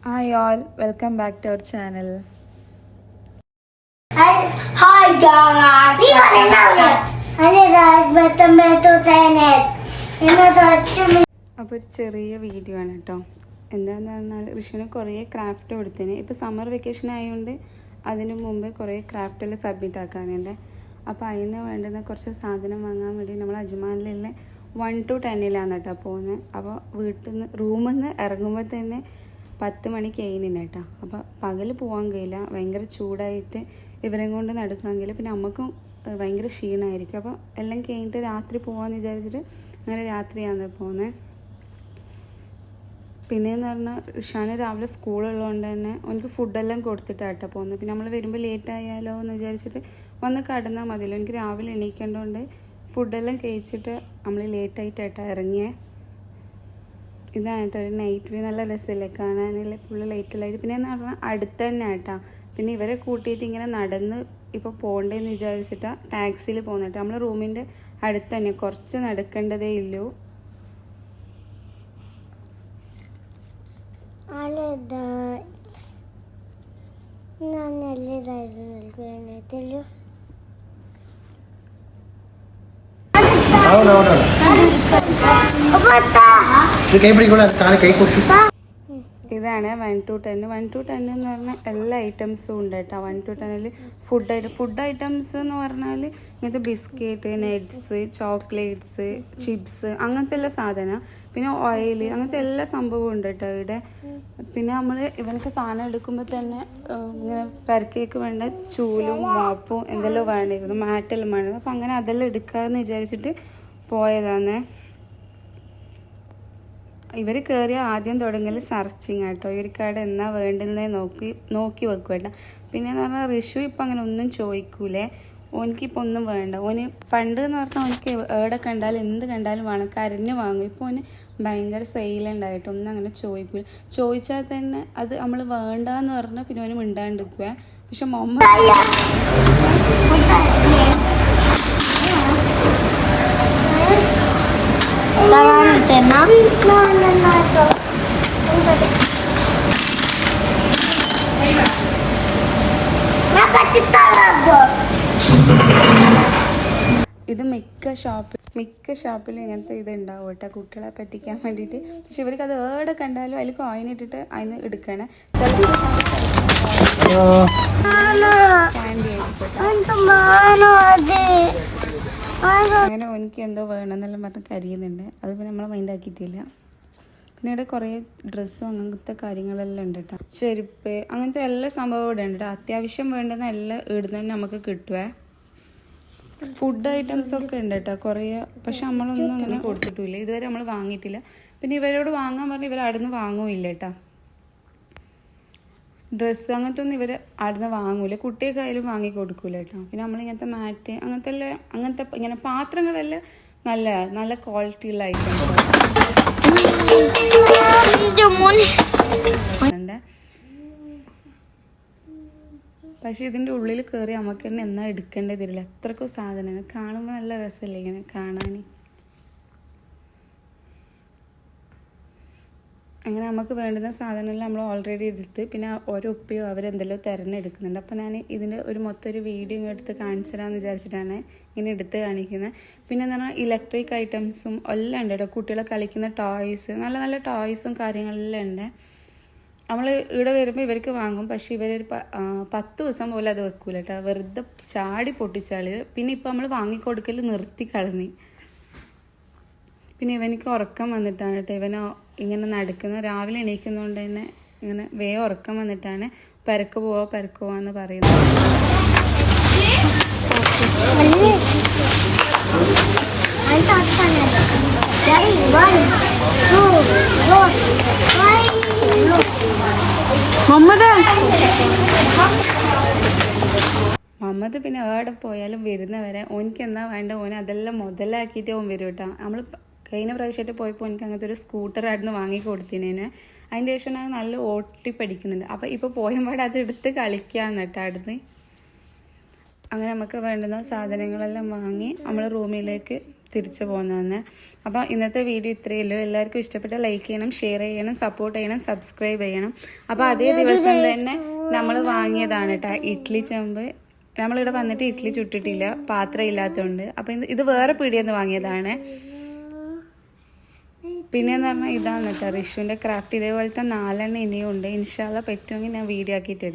Hi all, welcome back to our channel. Hi guys. അപ്പോൾ ഒരു ചെറിയ വീഡിയോ ആണ് കേട്ടോ. എന്താണെന്ന് പറഞ്ഞാൽ ഋഷിന് കുറേ ക്രാഫ്റ്റ് കൊടുത്തിന്. ഇപ്പോൾ സമ്മർ വെക്കേഷൻ ആയതുകൊണ്ട് അതിന് മുമ്പ് കുറേ ക്രാഫ്റ്റെല്ലാം സബ്മിറ്റ് ആക്കാനുണ്ട്. അപ്പോൾ അതിന് വേണ്ടുന്ന കുറച്ച് സാധനം വാങ്ങാൻ വേണ്ടി നമ്മൾ അജ്മാനിലുള്ള 1 to 10 കേട്ടോ പോകുന്നത്. അപ്പോൾ റൂമിൽ നിന്ന് ഇറങ്ങുമ്പോൾ തന്നെ 10 മണി കഴിഞ്ഞില്ല കേട്ടോ. അപ്പോൾ പകൽ പോകാൻ കഴിയില്ല, ഭയങ്കര ചൂടായിട്ട് ഇവരെയും കൊണ്ട് നടക്കാമെങ്കിൽ പിന്നെ നമുക്കും ഭയങ്കര ക്ഷീണമായിരിക്കും. അപ്പോൾ എല്ലാം കഴിഞ്ഞിട്ട് രാത്രി പോകാമെന്ന് വിചാരിച്ചിട്ട് അങ്ങനെ രാത്രിയാണ് പോകുന്നത്. പിന്നെയെന്ന് പറഞ്ഞാൽ ഋഷാന് രാവിലെ സ്കൂളുള്ളതുകൊണ്ട് തന്നെ എനിക്ക് ഫുഡെല്ലാം കൊടുത്തിട്ടാട്ടോ പോകുന്നത്. പിന്നെ നമ്മൾ വരുമ്പോൾ ലേറ്റ് ആയാലോ എന്ന് വിചാരിച്ചിട്ട് വന്ന് കടന്നാൽ മതിയല്ലോ. എനിക്ക് രാവിലെ എണീക്കേണ്ടതുകൊണ്ട് ഫുഡെല്ലാം കഴിച്ചിട്ട് നമ്മൾ ലേറ്റായിട്ടാട്ടോ ഇറങ്ങിയേ. ഇതാണ് കേട്ടോ ഒരു നൈറ്റ് വ്യൂ. നല്ല രസമല്ലേ കാണാനല്ലേ, ഫുള്ള് ലൈറ്റിലായിട്ട്. പിന്നെ എന്ന് പറഞ്ഞാൽ അടുത്ത് തന്നെ കേട്ടോ. പിന്നെ ഇവരെ കൂട്ടിയിട്ട് ഇങ്ങനെ നടന്ന് ഇപ്പോൾ പോകണ്ടേന്ന് വിചാരിച്ചിട്ടാണ് ടാക്സിയിൽ പോകുന്നത്. നമ്മൾ റൂമിൻ്റെ അടുത്ത് തന്നെ, കുറച്ച് നടക്കേണ്ടതേ ഇല്ലൂ. ഇതാണ് 1 to 10. 1 to 10 എന്ന് പറഞ്ഞാൽ എല്ലാ ഐറ്റംസും ഉണ്ട് കേട്ടോ. 1 to 10 ഫുഡ് ഐറ്റംസ് എന്ന് പറഞ്ഞാൽ ഇങ്ങനത്തെ ബിസ്ക്കറ്റ്, നട്ട്സ്, ചോക്ലേറ്റ്സ്, ചിപ്സ്, അങ്ങനത്തെ എല്ലാ സാധനം, പിന്നെ ഓയിൽ, അങ്ങനത്തെ എല്ലാ സംഭവവും ഉണ്ട് കേട്ടോ ഇവിടെ. പിന്നെ നമ്മൾ ഇവനക്ക് സാധനം എടുക്കുമ്പോൾ തന്നെ ഇങ്ങനെ പെരക്കേക്ക് വേണ്ട ചൂലും മോപ്പും എന്തെല്ലാം വേണ്ടിയിരുന്നു, മാറ്റെല്ലാം വേണ്ടത്. അപ്പം അങ്ങനെ അതെല്ലാം എടുക്കാമെന്ന് വിചാരിച്ചിട്ട് പോയതാണ്. ഇവർ കയറിയ ആദ്യം തുടങ്ങൽ സെർച്ചിങ് കേട്ടോ. ഇവർക്ക് അവിടെ എന്നാ വേണ്ടുന്നേ നോക്കി വെക്കും കേട്ടോ. പിന്നെയെന്ന് പറഞ്ഞാൽ ഋഷു ഇപ്പം അങ്ങനെ ഒന്നും ചോദിക്കൂലേ. ഓനിക്കിപ്പോൾ ഒന്നും വേണ്ട. ഓന് പണ്ട് എന്ന് പറഞ്ഞാൽ ഓനിക്ക് എവിടെ കണ്ടാലും എന്ത് കണ്ടാലും വേണം, കരഞ്ഞ് വാങ്ങും. ഇപ്പോൾ ഓന് ഭയങ്കര സൈലൻ്റ് ആയിട്ട് ഒന്നും അങ്ങനെ ചോദിക്കൂല. ചോദിച്ചാൽ തന്നെ അത് നമ്മൾ വേണ്ടാന്ന് പറഞ്ഞാൽ പിന്നെ ഓന് മിണ്ടാണ്ടിരിക്കുക. പക്ഷെ മമ്മ ഇത് മിക്ക ഷോപ്പിലും ഇങ്ങനത്തെ ഇത് ഉണ്ടാവും കേട്ടോ, കുട്ടികളെ പറ്റിക്കാൻ വേണ്ടിയിട്ട്. പക്ഷെ ഇവർക്ക് അത് ഏടെ കണ്ടാലും അതിൽ കോയിൻ ഇട്ടിട്ട് അതിന് എടുക്കണം. അങ്ങനെ എനിക്ക് എന്തോ വേണമെന്നെല്ലാം പറഞ്ഞ് കരിയുന്നുണ്ട്. അത് പിന്നെ നമ്മളെ മൈൻഡാക്കിയിട്ടില്ല. പിന്നെ ഇവിടെ കുറേ ഡ്രസ്സും അങ്ങനത്തെ കാര്യങ്ങളെല്ലാം ഉണ്ട് കേട്ടോ. ചെരുപ്പ്, അങ്ങനത്തെ എല്ലാ സംഭവവും ഇവിടെ ഉണ്ട് കേട്ടോ. അത്യാവശ്യം വേണ്ടുന്ന എല്ലാം ഇവിടുന്ന് തന്നെ നമുക്ക് കിട്ടുവേ. ഫുഡ് ഐറ്റംസൊക്കെ ഉണ്ട് കേട്ടോ കുറേ. പക്ഷെ നമ്മളൊന്നും അങ്ങനെ കൊടുത്തിട്ടില്ല ഇതുവരെ, നമ്മൾ വാങ്ങിയിട്ടില്ല. പിന്നെ ഇവരോട് വാങ്ങാൻ പറഞ്ഞ് ഇവർ അവിടെ നിന്ന് വാങ്ങുമില്ല കേട്ടോ. ഡ്രസ്സ് അങ്ങനത്തെ ഒന്നും ഇവർ അവിടെ നിന്ന് വാങ്ങൂല, കുട്ടികൾക്കായാലും വാങ്ങി കൊടുക്കൂല കേട്ടോ. പിന്നെ നമ്മളിങ്ങനത്തെ മാറ്റ് അങ്ങനത്തെ ഇങ്ങനെ പാത്രങ്ങളെല്ലാം നല്ല ക്വാളിറ്റി ഉള്ള ഐറ്റംസ് ഉണ്ട്. പക്ഷെ ഇതിൻ്റെ ഉള്ളിൽ കയറി നമുക്ക് തന്നെ എന്നാ എടുക്കേണ്ടതില്ല, അത്രക്കും സാധനമാണ്. കാണുമ്പോൾ നല്ല രസമല്ലേ ഇങ്ങനെ കാണാൻ. അങ്ങനെ നമുക്ക് വേണ്ടുന്ന സാധനമെല്ലാം നമ്മൾ ഓൾറെഡി എടുത്ത്, പിന്നെ ഓരോ ഉപ്പയോ അവരെന്തെല്ലോ തിരഞ്ഞെടുക്കുന്നുണ്ട്. അപ്പോൾ ഞാൻ ഇതിൻ്റെ മൊത്തം ഒരു വീഡിയോ എടുത്ത് കാണിച്ചു തരാമെന്ന് വിചാരിച്ചിട്ടാണ് ഇങ്ങനെ എടുത്ത് കാണിക്കുന്നത്. പിന്നെ എന്ന് പറഞ്ഞാൽ ഇലക്ട്രിക് ഐറ്റംസും എല്ലാം ഉണ്ട് കേട്ടോ. കുട്ടികളെ കളിക്കുന്ന ടോയ്സ്, നല്ല ടോയ്സും കാര്യങ്ങളെല്ലാം ഉണ്ട്. നമ്മൾ ഇവിടെ വരുമ്പോൾ ഇവർക്ക് വാങ്ങും, പക്ഷെ ഇവരൊരു 10 ദിവസം പോലും അത് വെക്കൂല കേട്ടോ. വെറുതെ ചാടി പൊട്ടിച്ചാളി. പിന്നെ ഇപ്പം നമ്മൾ വാങ്ങിക്കൊടുക്കൽ നിർത്തി കളഞ്ഞി. പിന്നെ ഇവനിക്ക് ഉറക്കം വന്നിട്ടാണ് കേട്ടോ. ഇവനോ ഇങ്ങനെ നടക്കുന്ന, രാവിലെ എണീക്കുന്നതുകൊണ്ട് തന്നെ ഇങ്ങനെ വേഗം ഉറക്കം വന്നിട്ടാണ് പെരക്ക് പോവാന്ന് പറയുന്നത്. മമ്മത് പിന്നെ എവിടെ പോയാലും വരുന്നവരെ ഓനിക്ക് എന്നാ വേണ്ട ഓന് അതെല്ലാം മുതലാക്കിയിട്ട് ഓൻ വരും കേട്ടോ. നമ്മൾ കഴിഞ്ഞ പ്രാവശ്യമായിട്ട് പോയപ്പോൾ എനിക്ക് അങ്ങനത്തെ ഒരു സ്കൂട്ടർ ആയിരുന്നു വാങ്ങി കൊടുത്തിനേന്. അതിൻ്റെ ശേഷം അത് നല്ല ഓട്ടി പഠിക്കുന്നുണ്ട്. അപ്പോൾ ഇപ്പോൾ പോയപാടെ അത് എടുത്ത് കളിക്കാമെന്ന് കേട്ടോ. അടുത്ത് അങ്ങനെ നമുക്ക് വേണ്ടുന്ന സാധനങ്ങളെല്ലാം വാങ്ങി നമ്മൾ റൂമിലേക്ക് തിരിച്ചു പോകുന്നതെന്ന്. അപ്പോൾ ഇന്നത്തെ വീഡിയോ ഇത്രയേ ഉള്ളൂ. എല്ലാവർക്കും ഇഷ്ടപ്പെട്ട ലൈക്ക് ചെയ്യണം, ഷെയർ ചെയ്യണം, സപ്പോർട്ട് ചെയ്യണം, സബ്സ്ക്രൈബ് ചെയ്യണം. അപ്പോൾ അതേ ദിവസം തന്നെ നമ്മൾ വാങ്ങിയതാണ് കേട്ടോ ഇഡ്ഡലി ചെമ്പ്. നമ്മളിവിടെ വന്നിട്ട് ഇഡ്ഡലി ചുട്ടിട്ടില്ല, പാത്രം ഇല്ലാത്തതുകൊണ്ട്. അപ്പം ഇത് വേറെ പീടികയിൽ നിന്ന് വാങ്ങിയതാണ്. പിന്നെയെന്ന് പറഞ്ഞാൽ ഇതാണ് കേട്ടോ റിഷുവിൻ്റെ ക്രാഫ്റ്റ്. ഇതേപോലത്തെ 4 ഇനിയും ഉണ്ട്. ഇൻഷാ അല്ലാഹ് പറ്റുമെങ്കിൽ ഞാൻ വീഡിയോ ആക്കിയിട്ടിടാം.